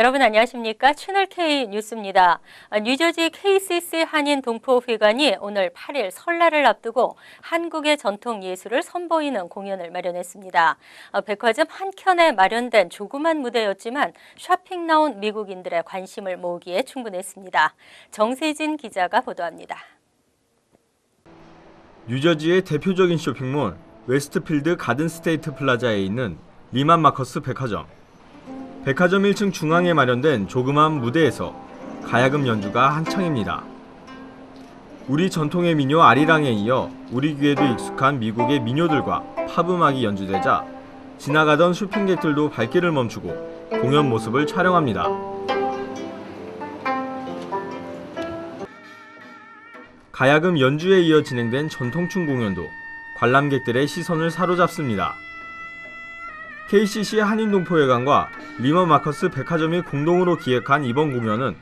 여러분 안녕하십니까? 채널 K 뉴스입니다. 뉴저지 KCC 한인 동포회관이 오늘 8일 설날을 앞두고 한국의 전통 예술을 선보이는 공연을 마련했습니다. 백화점 한켠에 마련된 조그만 무대였지만 쇼핑 나온 미국인들의 관심을 모으기에 충분했습니다. 정세진 기자가 보도합니다. 뉴저지의 대표적인 쇼핑몰 웨스트필드 가든 스테이트 플라자에 있는 리만 마커스 백화점. 백화점 1층 중앙에 마련된 조그마한 무대에서 가야금 연주가 한창입니다. 우리 전통의 민요 아리랑에 이어 우리 귀에도 익숙한 미국의 민요들과 팝 음악이 연주되자 지나가던 쇼핑객들도 발길을 멈추고 공연 모습을 촬영합니다. 가야금 연주에 이어 진행된 전통춤 공연도 관람객들의 시선을 사로잡습니다. KCC 한인동포회관과 리만 마커스 백화점이 공동으로 기획한 이번 공연은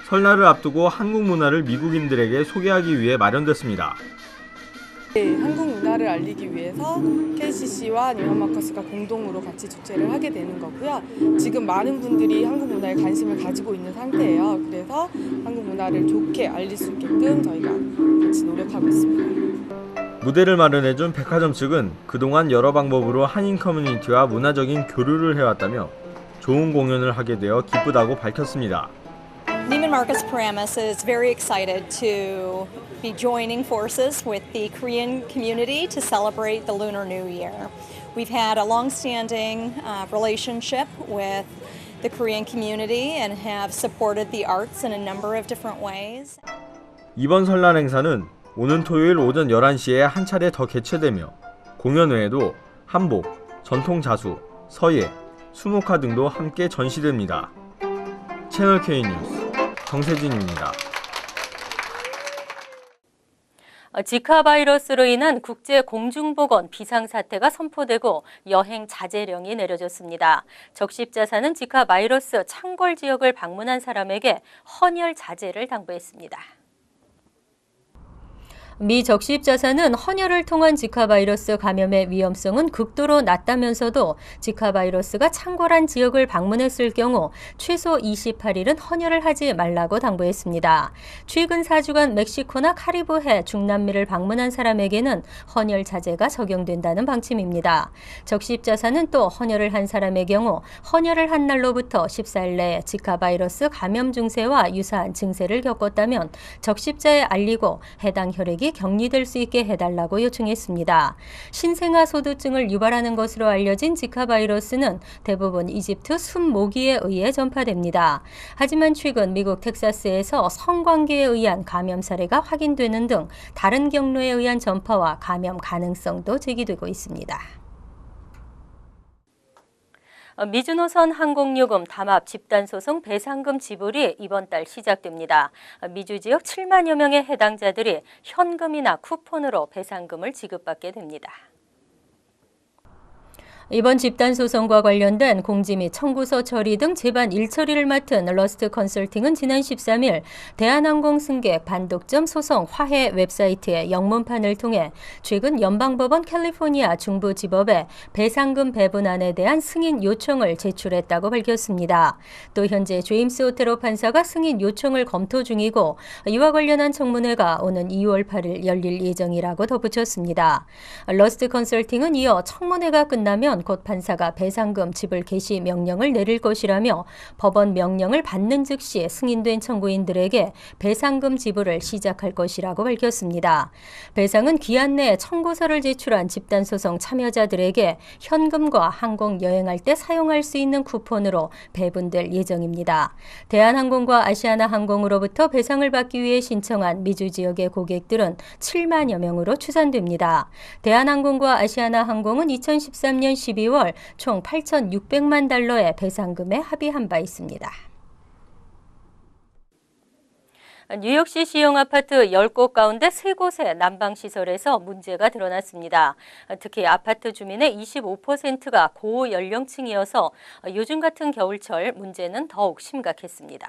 설날을 앞두고 한국 문화를 미국인들에게 소개하기 위해 마련됐습니다. 한국 문화를 알리기 위해서 KCC와 리만 마커스가 공동으로 같이 주최를 하게 되는 거고요. 지금 많은 분들이 한국 문화에 관심을 가지고 있는 상태예요. 그래서 한국 문화를 좋게 알릴 수 있게끔 저희가 같이 노력하고 있습니다. 무대를 마련해준 백화점 측은 그동안 여러 방법으로 한인 커뮤니티와 문화적인 교류를 해왔다며 좋은 공연을 하게 되어 기쁘다고 밝혔습니다. Neiman Marcus Paramus is very excited to be joining forces with the Korean community to celebrate the Lunar New Year. We've had a long-standing relationship with the Korean community and have supported the arts in a number of different ways. 이번 설날 행사는 오는 토요일 오전 11시에 한 차례 더 개최되며 공연 외에도 한복, 전통 자수, 서예, 수목화 등도 함께 전시됩니다. 채널 K 뉴스 정세진입니다. 지카 바이러스로 인한 국제 공중보건 비상사태가 선포되고 여행 자제령이 내려졌습니다. 적십자사는 지카 바이러스 창궐 지역을 방문한 사람에게 헌혈 자제를 당부했습니다. 미 적십자사는 헌혈을 통한 지카 바이러스 감염의 위험성은 극도로 낮다면서도 지카 바이러스가 창궐한 지역을 방문했을 경우 최소 28일은 헌혈을 하지 말라고 당부했습니다. 최근 4주간 멕시코나 카리브해, 중남미를 방문한 사람에게는 헌혈 자제가 적용된다는 방침입니다. 적십자사는 또 헌혈을 한 사람의 경우 헌혈을 한 날로부터 14일 내에 지카 바이러스 감염 증세와 유사한 증세를 겪었다면 적십자에 알리고 해당 혈액이 격리될 수 있게 해달라고 요청했습니다. 신생아 소두증을 유발하는 것으로 알려진 지카 바이러스는 대부분 이집트 순모기에 의해 전파됩니다. 하지만 최근 미국 텍사스에서 성관계에 의한 감염 사례가 확인되는 등 다른 경로에 의한 전파와 감염 가능성도 제기되고 있습니다. 미주노선 항공요금 담합 집단소송 배상금 지불이 이번 달 시작됩니다. 미주 지역 7만여 명의 해당자들이 현금이나 쿠폰으로 배상금을 지급받게 됩니다. 이번 집단소송과 관련된 공지 및 청구서 처리 등 제반 1처리를 맡은 러스트 컨설팅은 지난 13일 대한항공 승객 반독점 소송 화해 웹사이트의 영문판을 통해 최근 연방법원 캘리포니아 중부지법에 배상금 배분안에 대한 승인 요청을 제출했다고 밝혔습니다. 또 현재 제임스 오테로 판사가 승인 요청을 검토 중이고 이와 관련한 청문회가 오는 2월 8일 열릴 예정이라고 덧붙였습니다. 러스트 컨설팅은 이어 청문회가 끝나면 곧 판사가 배상금 지불 개시 명령을 내릴 것이라며 법원 명령을 받는 즉시 승인된 청구인들에게 배상금 지불을 시작할 것이라고 밝혔습니다. 배상은 기한 내에 청구서를 제출한 집단소송 참여자들에게 현금과 항공 여행할 때 사용할 수 있는 쿠폰으로 배분될 예정입니다. 대한항공과 아시아나항공으로부터 배상을 받기 위해 신청한 미주 지역의 고객들은 7만여 명으로 추산됩니다. 대한항공과 아시아나항공은 2013년 12월 총 8,600만 달러의 배상금에 합의한 바 있습니다. 뉴욕시 시형 아파트 10곳 가운데 3곳의 난방시설에서 문제가 드러났습니다. 특히 아파트 주민의 25%가 고연령층이어서 요즘 같은 겨울철 문제는 더욱 심각했습니다.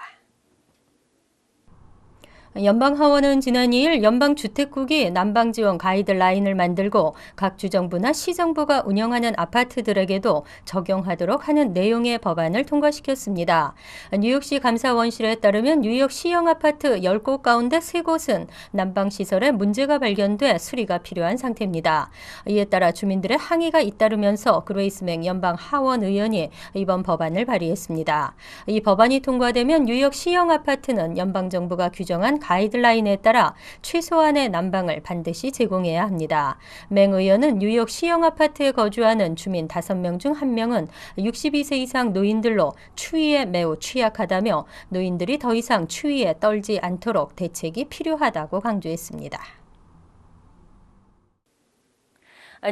연방하원은 지난 2일 연방주택국이 난방지원 가이드라인을 만들고 각 주정부나 시정부가 운영하는 아파트들에게도 적용하도록 하는 내용의 법안을 통과시켰습니다. 뉴욕시 감사원실에 따르면 뉴욕 시형 아파트 10곳 가운데 3곳은 난방시설에 문제가 발견돼 수리가 필요한 상태입니다. 이에 따라 주민들의 항의가 잇따르면서 그레이스 맥 연방 하원 의원이 이번 법안을 발의했습니다. 이 법안이 통과되면 뉴욕 시형 아파트는 연방정부가 규정한 가이드라인에 따라 최소한의 난방을 반드시 제공해야 합니다. 맹 의원은 뉴욕 시형 아파트에 거주하는 주민 5명 중 1명은 62세 이상 노인들로 추위에 매우 취약하다며 노인들이 더 이상 추위에 떨지 않도록 대책이 필요하다고 강조했습니다.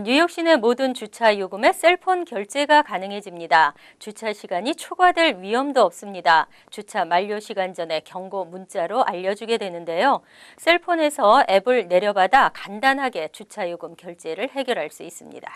뉴욕 시내 모든 주차 요금에 셀폰 결제가 가능해집니다. 주차 시간이 초과될 위험도 없습니다. 주차 만료 시간 전에 경고 문자로 알려주게 되는데요. 셀폰에서 앱을 내려받아 간단하게 주차 요금 결제를 해결할 수 있습니다.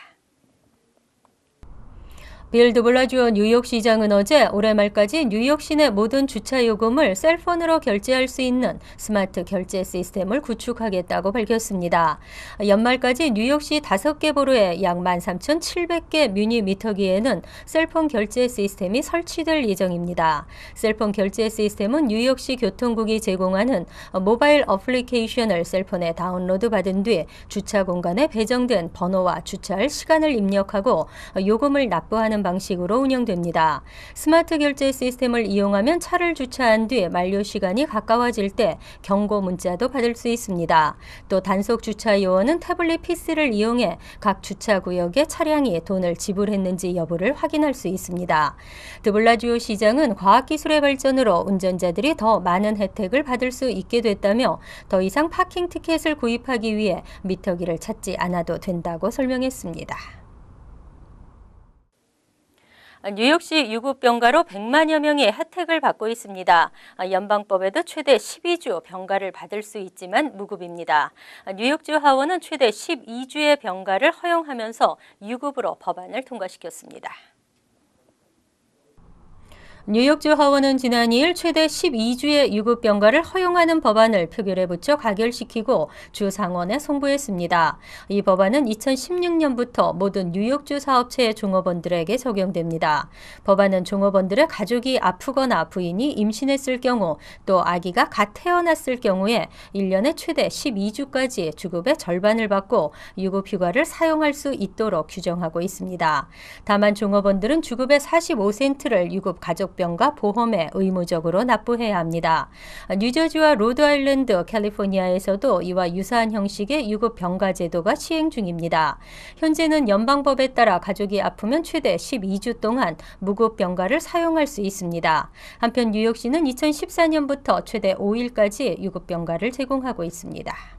빌 드블라지오 뉴욕시장은 어제 올해 말까지 뉴욕 시내 모든 주차 요금을 셀폰으로 결제할 수 있는 스마트 결제 시스템을 구축하겠다고 밝혔습니다. 연말까지 뉴욕시 5개 보로에 약 13,700개 뮤니 미터기에는 셀폰 결제 시스템이 설치될 예정입니다. 셀폰 결제 시스템은 뉴욕시 교통국이 제공하는 모바일 어플리케이션을 셀폰에 다운로드 받은 뒤 주차 공간에 배정된 번호와 주차할 시간을 입력하고 요금을 납부하는 방식으로 운영됩니다. 스마트 결제 시스템을 이용하면 차를 주차한 뒤 만료 시간이 가까워질 때 경고 문자도 받을 수 있습니다. 또 단속 주차 요원은 태블릿 PC를 이용해 각 주차 구역에 차량이 돈을 지불했는지 여부를 확인할 수 있습니다. 드블라지오 시장은 과학기술의 발전으로 운전자들이 더 많은 혜택을 받을 수 있게 됐다며 더 이상 파킹 티켓을 구입하기 위해 미터기를 찾지 않아도 된다고 설명했습니다. 뉴욕시 유급병가로 100만여 명이 혜택을 받고 있습니다. 연방법에도 최대 12주 병가를 받을 수 있지만 무급입니다. 뉴욕주 하원은 최대 12주의 병가를 허용하면서 유급으로 법안을 통과시켰습니다. 뉴욕주 하원은 지난 2일 최대 12주의 유급병가를 허용하는 법안을 표결에 붙여 가결시키고 주 상원에 송부했습니다. 이 법안은 2016년부터 모든 뉴욕주 사업체의 종업원들에게 적용됩니다. 법안은 종업원들의 가족이 아프거나 부인이 임신했을 경우 또 아기가 갓 태어났을 경우에 1년에 최대 12주까지 주급의 절반을 받고 유급휴가를 사용할 수 있도록 규정하고 있습니다. 다만 종업원들은 주급의 45센트를 유급 가족 병가 보험에 의무적으로 납부해야 합니다. 뉴저지와 로드아일랜드, 캘리포니아에서도 이와 유사한 형식의 유급 병가 제도가 시행 중입니다. 현재는 연방법에 따라 가족이 아프면 최대 12주 동안 무급 병가를 사용할 수 있습니다. 한편 뉴욕시는 2014년부터 최대 5일까지 유급 병가를 제공하고 있습니다.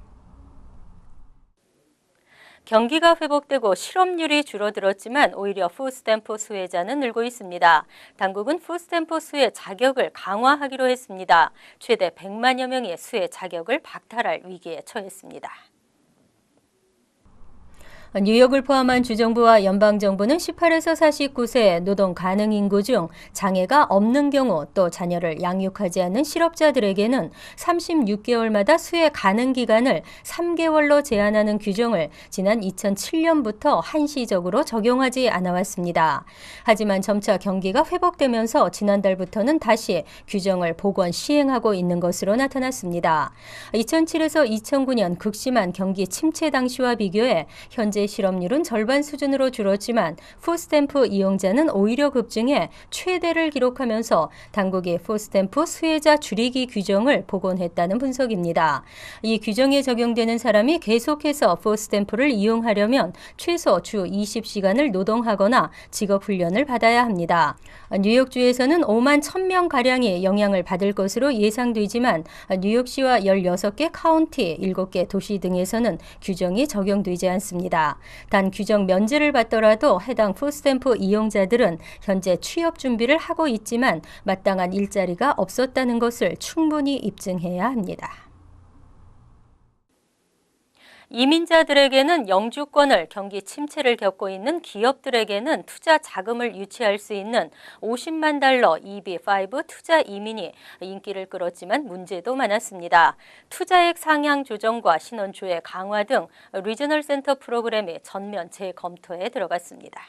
경기가 회복되고 실업률이 줄어들었지만 오히려 푸드스탬프 수혜자는 늘고 있습니다. 당국은 푸드스탬프 수혜 자격을 강화하기로 했습니다. 최대 100만여 명의 수혜 자격을 박탈할 위기에 처했습니다. 뉴욕을 포함한 주정부와 연방정부는 18에서 49세 노동 가능 인구 중 장애가 없는 경우 또 자녀를 양육하지 않는 실업자들에게는 36개월마다 수혜 가능 기간을 3개월로 제한하는 규정을 지난 2007년부터 한시적으로 적용하지 않아왔습니다. 하지만 점차 경기가 회복되면서 지난달부터는 다시 규정을 복원 시행하고 있는 것으로 나타났습니다. 2007에서 2009년 극심한 경기 침체 당시와 비교해 현재 실업률은 절반 수준으로 줄었지만 푸드스탬프 이용자는 오히려 급증해 최대를 기록하면서 당국이 푸드스탬프 수혜자 줄이기 규정을 복원했다는 분석입니다. 이 규정에 적용되는 사람이 계속해서 푸드스탬프를 이용하려면 최소 주 20시간을 노동하거나 직업훈련을 받아야 합니다. 뉴욕주에서는 5만 1,000명가량이 영향을 받을 것으로 예상되지만 뉴욕시와 16개 카운티, 7개 도시 등에서는 규정이 적용되지 않습니다. 단 규정 면제를 받더라도 해당 푸드스탬프 이용자들은 현재 취업 준비를 하고 있지만 마땅한 일자리가 없었다는 것을 충분히 입증해야 합니다. 이민자들에게는 영주권을, 경기 침체를 겪고 있는 기업들에게는 투자 자금을 유치할 수 있는 50만 달러 EB5 투자 이민이 인기를 끌었지만 문제도 많았습니다. 투자액 상향 조정과 신원조회 강화 등 리저널 센터 프로그램이 전면 재검토에 들어갔습니다.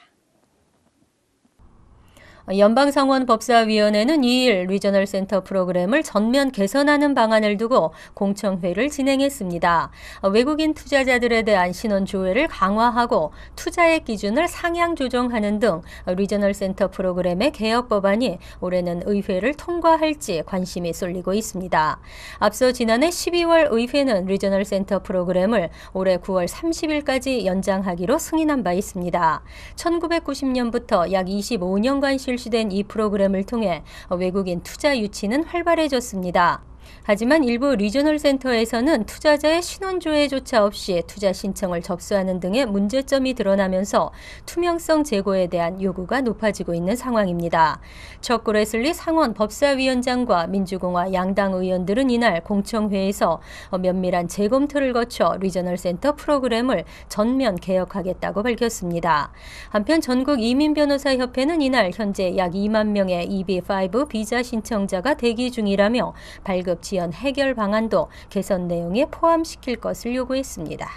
연방상원법사위원회는 2일 리저널 센터 프로그램을 전면 개선하는 방안을 두고 공청회를 진행했습니다. 외국인 투자자들에 대한 신원 조회를 강화하고 투자액 기준을 상향 조정하는 등 리저널 센터 프로그램의 개혁 법안이 올해는 의회를 통과할지 관심이 쏠리고 있습니다. 앞서 지난해 12월 의회는 리저널 센터 프로그램을 올해 9월 30일까지 연장하기로 승인한 바 있습니다. 1990년부터 약 25년간 실시된 이 프로그램을 통해 외국인 투자 유치는 활발해졌습니다. 하지만 일부 리저널 센터에서는 투자자의 신원조회조차 없이 투자 신청을 접수하는 등의 문제점이 드러나면서 투명성 제고에 대한 요구가 높아지고 있는 상황입니다. 척 그레슬리 상원 법사위원장과 민주공화 양당 의원들은 이날 공청회에서 면밀한 재검토를 거쳐 리저널 센터 프로그램을 전면 개혁하겠다고 밝혔습니다. 한편 전국 이민변호사협회는 이날 현재 약 2만 명의 EB5 비자 신청자가 대기 중이라며 발급 지연 해결 방안도 개선 내용에 포함시킬 것을 요구했습니다.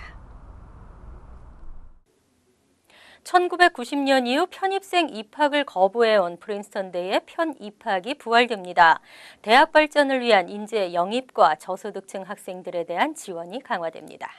1990년 이후 편입생 입학을 거부해온 프린스턴대의 편입학이 부활됩니다. 대학 발전을 위한 인재 영입과 저소득층 학생들에 대한 지원이 강화됩니다.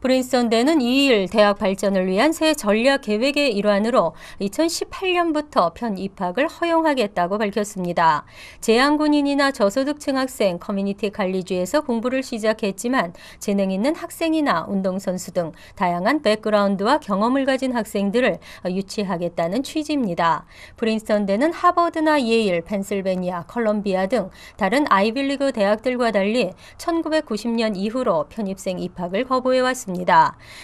프린스턴대는 2일 대학 발전을 위한 새 전략 계획의 일환으로 2018년부터 편입학을 허용하겠다고 밝혔습니다. 재향군인이나 저소득층 학생, 커뮤니티 칼리지에서 공부를 시작했지만 재능 있는 학생이나 운동선수 등 다양한 백그라운드와 경험을 가진 학생들을 유치하겠다는 취지입니다. 프린스턴대는 하버드나 예일, 펜실베니아, 컬럼비아 등 다른 아이빌리그 대학들과 달리 1990년 이후로 편입생 입학을 거부해왔습니다.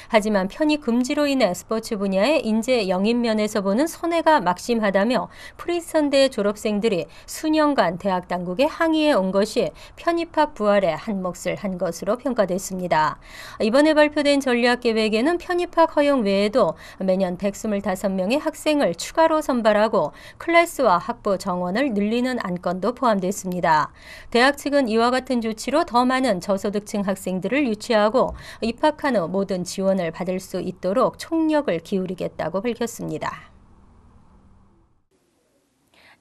하지만 편입 금지로 인해 스포츠 분야의 인재 영입 면에서 보는 손해가 막심하다며 프린스턴대 졸업생들이 수년간 대학 당국에 항의해 온 것이 편입학 부활에 한 몫을 한 것으로 평가됐습니다. 이번에 발표된 전략 계획에는 편입학 허용 외에도 매년 125명의 학생을 추가로 선발하고 클래스와 학부 정원을 늘리는 안건도 포함됐습니다. 대학 측은 이와 같은 조치로 더 많은 저소득층 학생들을 유치하고 입학한 후 모든 지원을 받을 수 있도록 총력을 기울이겠다고 밝혔습니다.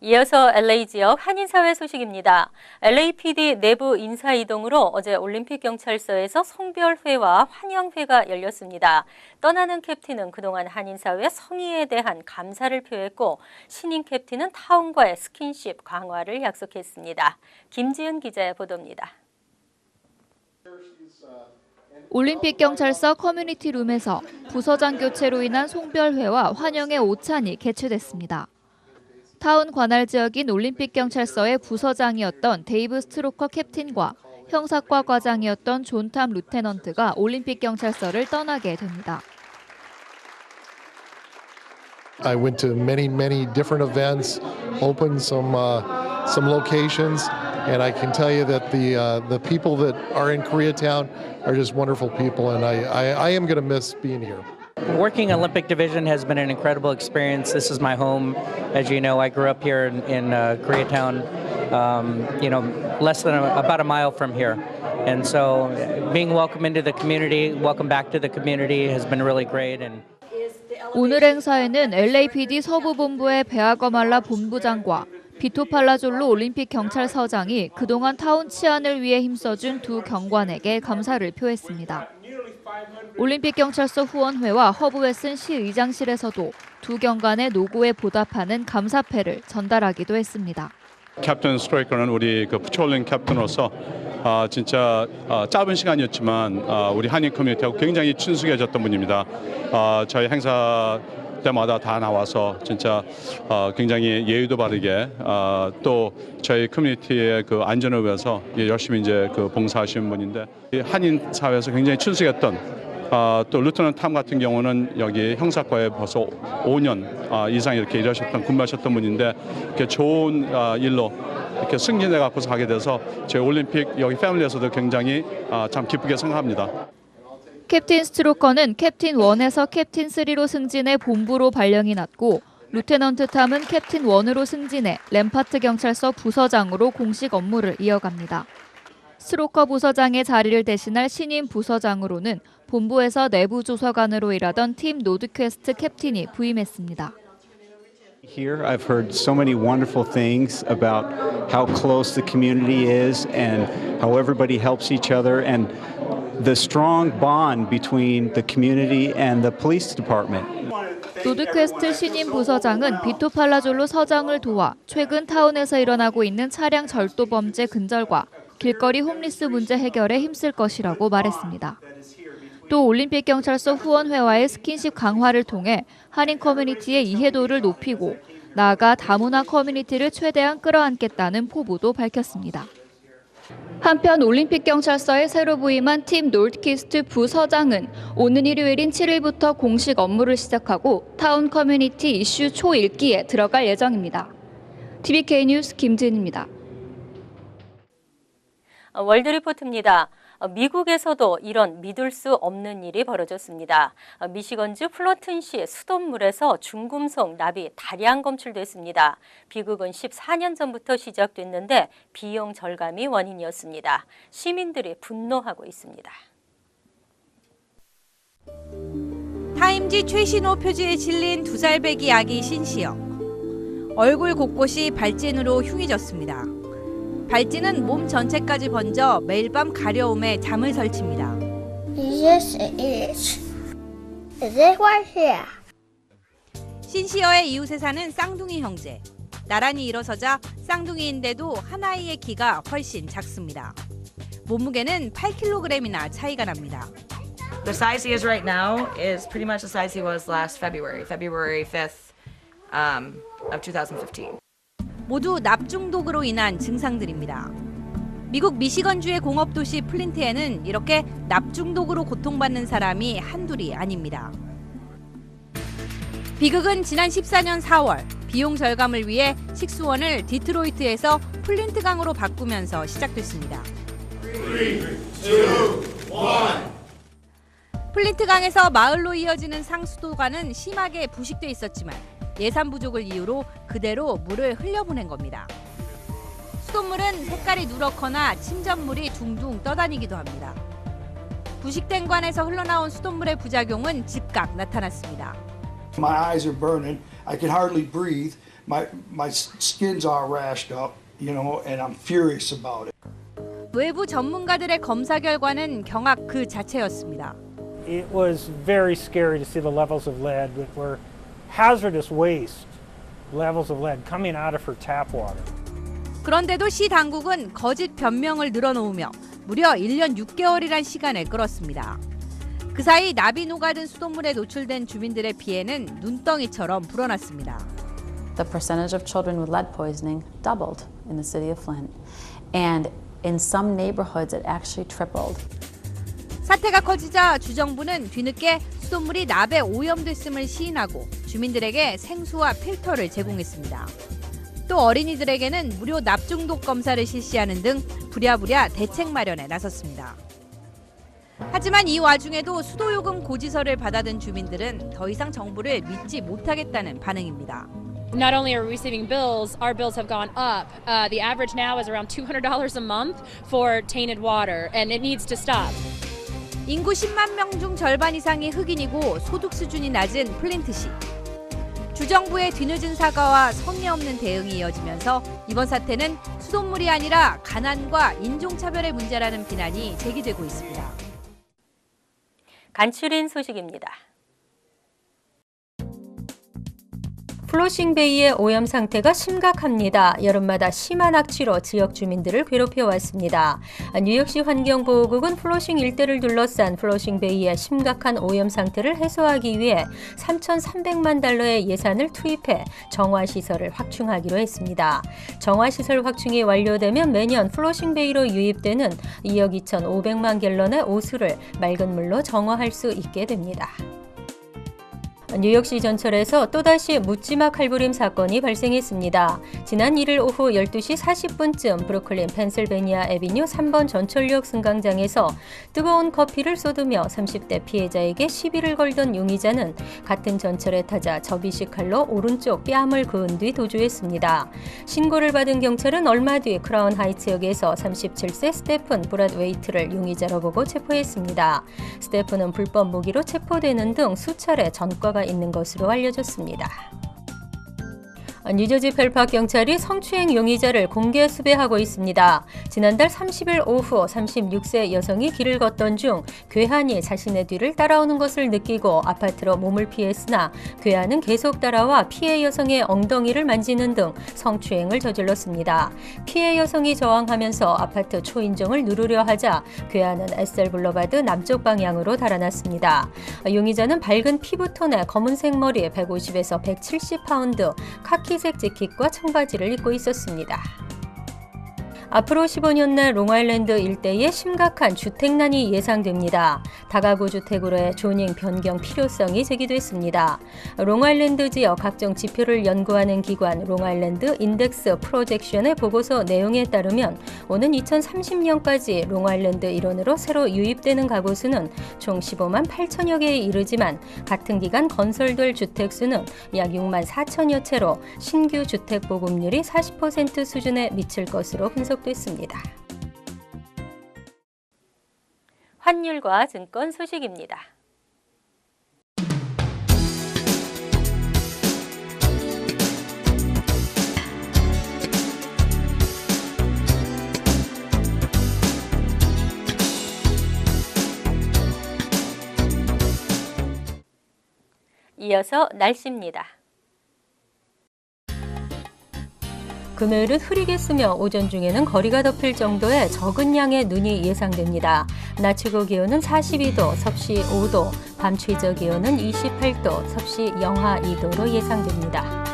이어서 LA 지역 한인사회 소식입니다. LAPD 내부 인사 이동으로 어제 올림픽경찰서에서 송별회와 환영회가 열렸습니다. 떠나는 캡틴은 그동안 한인사회 성의에 대한 감사를 표했고 신임 캡틴은 타운과의 스킨십 강화를 약속했습니다. 김지은 기자의 보도입니다. 올림픽경찰서 커뮤니티 룸에서 부서장 교체로 인한 송별회와 환영의 오찬이 개최됐습니다. 타운 관할 지역인 올림픽경찰서의 부서장이었던 데이브 스트로커 캡틴과 형사과 과장이었던 존 탐 루테넌트가 올림픽경찰서를 떠나게 됩니다. I went to many different events, opened some locations, and I can tell you that the people that are in Koreatown are just wonderful people, and I am going to miss being here. Working Olympic Division has been an incredible experience. This is my home. As you know, I grew up here in Koreatown, less than about a mile from here. And so being welcome into the community, welcome back to the community has been really great. 오늘 행사에는 LAPD 서부본부의 베아거말라 본부장과 비토 팔라졸로 올림픽 경찰서장이 그동안 타운 치안을 위해 힘써준 두 경관에게 감사를 표했습니다. 올림픽 경찰서 후원회와 허브웨슨 시의장실에서도 두 경관의 노고에 보답하는 감사패를 전달하기도 했습니다. 캡틴 스트레이커는 우리 패트롤링 캡틴으로서 진짜 짧은 시간이었지만 우리 한인 커뮤니티하고 굉장히 친숙해졌던 분입니다. 저희 행사 때마다 다 나와서 진짜 굉장히 예의도 바르게 또 저희 커뮤니티의 그 안전을 위해서 열심히 이제 봉사하시는 분인데 한인 사회에서 굉장히 친숙했던 또 루트넌트 탐 같은 경우는 여기 형사과에 벌써 5년 이상 이렇게 일하셨던 근무하셨던 분인데 이렇게 좋은 일로 이렇게 승진해 갖고서 가게 돼서 저희 올림픽 여기 패밀리에서도 굉장히 참 기쁘게 생각합니다. 캡틴 스트로커는 캡틴 1에서 캡틴 3로 승진해 본부로 발령이 났고 루테넌트 탐은 캡틴 1으로 승진해 램파트 경찰서 부서장으로 공식 업무를 이어갑니다. 스트로커 부서장의 자리를 대신할 신임 부서장으로는 본부에서 내부 조사관으로 일하던 팀 노드퀘스트 캡틴이 부임했습니다. Here I've heard so many wonderful things about how close the community is and how everybody helps each other and the strong bond between the community and the police department. 노드퀘스트 신임 부서장은 비토 팔라졸로 서장을 도와 최근 타운에서 일어나고 있는 차량 절도 범죄 근절과 길거리 홈리스 문제 해결에 힘쓸 것이라고 말했습니다. 또 올림픽 경찰서 후원회와의 스킨십 강화를 통해 한인 커뮤니티의 이해도를 높이고 나아가 다문화 커뮤니티를 최대한 끌어안겠다는 포부도 밝혔습니다. 한편 올림픽 경찰서에 새로 부임한 팀 노드퀘스트 부서장은 오는 일요일인 7일부터 공식 업무를 시작하고 타운 커뮤니티 이슈 초읽기에 들어갈 예정입니다. TVK 뉴스 김진입니다. 월드리포트입니다. 미국에서도 이런 믿을 수 없는 일이 벌어졌습니다. 미시건주 플러튼시 수돗물에서 중금속 납이 다량 검출됐습니다. 비극은 14년 전부터 시작됐는데 비용 절감이 원인이었습니다. 시민들이 분노하고 있습니다. 타임지 최신호 표지에 실린 2살배기 아기 신시여. 얼굴 곳곳이 발진으로 흉해졌습니다. 발진은 몸 전체까지 번져 매일 밤 가려움에 잠을 설칩니다. Yes, it is. Is it right here? 신시여의 이웃에 사는 쌍둥이 형제. 나란히 일어서자 쌍둥이인데도 한 아이의 키가 훨씬 작습니다. 몸무게는 8kg이나 차이가 납니다. The size he is right now is pretty much the size he was last February 5th of 2015. 모두 납 중독으로 인한 증상들입니다. 미국 미시건주의 공업도시 플린트에는 이렇게 납 중독으로 고통받는 사람이 한둘이 아닙니다. 비극은 지난 14년 4월 비용 절감을 위해 식수원을 디트로이트에서 플린트강으로 바꾸면서 시작됐습니다. 3, 2, 1. 플린트강에서 마을로 이어지는 상수도관은 심하게 부식돼 있었지만 예산 부족을 이유로 그대로 물을 흘려보낸 겁니다. 수돗물은 색깔이 누렇거나 침전물이 둥둥 떠다니기도 합니다. 부식된 관에서 흘러나온 수돗물의 부작용은 즉각 나타났습니다. My eyes are burning. I can hardly breathe. My skin's all rashed up, and I'm furious about it. 외부 전문가들의 검사 결과는 경악 그 자체였습니다. It was very scary to see the levels of lead that were hazardous waste, levels of lead coming out of her tap water. 그런데도 시 당국은 거짓 변명을 늘어놓으며 무려 1년 6개월이란 시간을 끌었습니다. 그 사이 납이 녹아든 수돗물에 노출된 주민들의 피해는 눈덩이처럼 불어났습니다. The percentage of children with lead poisoning doubled in the city of Flint, and in some neighborhoods it actually tripled. 사태가 커지자 주정부는 뒤늦게 수돗물이 납에 오염됐음을 시인하고 주민들에게 생수와 필터를 제공했습니다. 또 어린이들에게는 무료 납중독 검사를 실시하는 등 부랴부랴 대책 마련에 나섰습니다. 하지만 이 와중에도 수도요금 고지서를 받아든 주민들은 더 이상 정부를 믿지 못하겠다는 반응입니다. Not only are we receiving bills, our bills have gone up. The average now is around $200 a month for tainted water, and it needs to stop. 인구 10만 명 중 절반 이상이 흑인이고 소득 수준이 낮은 플린트시. 주정부의 뒤늦은 사과와 성의 없는 대응이 이어지면서 이번 사태는 수돗물이 아니라 가난과 인종차별의 문제라는 비난이 제기되고 있습니다. 간추린 소식입니다. 플로싱베이의 오염 상태가 심각합니다. 여름마다 심한 악취로 지역 주민들을 괴롭혀왔습니다. 뉴욕시 환경보호국은 플로싱 일대를 둘러싼 플로싱베이의 심각한 오염 상태를 해소하기 위해 3,300만 달러의 예산을 투입해 정화시설을 확충하기로 했습니다. 정화시설 확충이 완료되면 매년 플로싱베이로 유입되는 2억 2,500만 갤런의 오수를 맑은 물로 정화할 수 있게 됩니다. 뉴욕시 전철에서 또다시 묻지마 칼부림 사건이 발생했습니다. 지난 1일 오후 12시 40분쯤 브루클린 펜실베니아 애비뉴 3번 전철역 승강장에서 뜨거운 커피를 쏟으며 30대 피해자에게 시비를 걸던 용의자는 같은 전철에 타자 접이식 칼로 오른쪽 뺨을 그은 뒤 도주했습니다. 신고를 받은 경찰은 얼마 뒤 크라운 하이츠역에서 37세 스테픈 브랏웨이트를 용의자로 보고 체포했습니다. 스테픈은 불법 무기로 체포되는 등 수차례 전과가 있는 것으로 알려졌습니다. 뉴저지 펠팍 경찰이 성추행 용의자를 공개 수배하고 있습니다. 지난달 30일 오후 36세 여성이 길을 걷던 중 괴한이 자신의 뒤를 따라오는 것을 느끼고 아파트로 몸을 피했으나 괴한은 계속 따라와 피해 여성의 엉덩이를 만지는 등 성추행을 저질렀습니다. 피해 여성이 저항하면서 아파트 초인종을 누르려 하자 괴한은 에셀 블러바드 남쪽 방향으로 달아났습니다. 용의자는 밝은 피부톤에 검은색 머리 150에서 170파운드, 카키색 재킷과 청바지를 입고 있었습니다. 앞으로 15년 내 롱아일랜드 일대에 심각한 주택난이 예상됩니다. 다가구 주택으로의 조닝 변경 필요성이 제기됐습니다. 롱아일랜드 지역 각종 지표를 연구하는 기관 롱아일랜드 인덱스 프로젝션의 보고서 내용에 따르면 오는 2030년까지 롱아일랜드 일원으로 새로 유입되는 가구 수는 총 15만 8천여 개에 이르지만 같은 기간 건설될 주택 수는 약 6만 4천여 채로 신규 주택 보급률이 40% 수준에 미칠 것으로 분석됩니다. 환율과 증권 소식입니다. 이어서 날씨입니다. 금요일은 흐리겠으며 오전 중에는 거리가 덮일 정도의 적은 양의 눈이 예상됩니다. 낮 최고 기온은 42도, 섭씨 5도, 밤 최저 기온은 28도, 섭씨 영하 2도로 예상됩니다.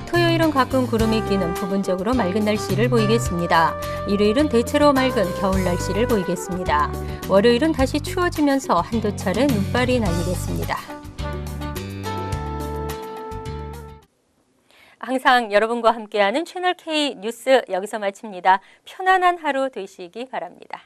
토요일은 가끔 구름이 끼는 부분적으로 맑은 날씨를 보이겠습니다. 일요일은 대체로 맑은 겨울 날씨를 보이겠습니다. 월요일은 다시 추워지면서 한두 차례 눈발이 날리겠습니다. 항상 여러분과 함께하는 채널 K 뉴스 여기서 마칩니다. 편안한 하루 되시기 바랍니다.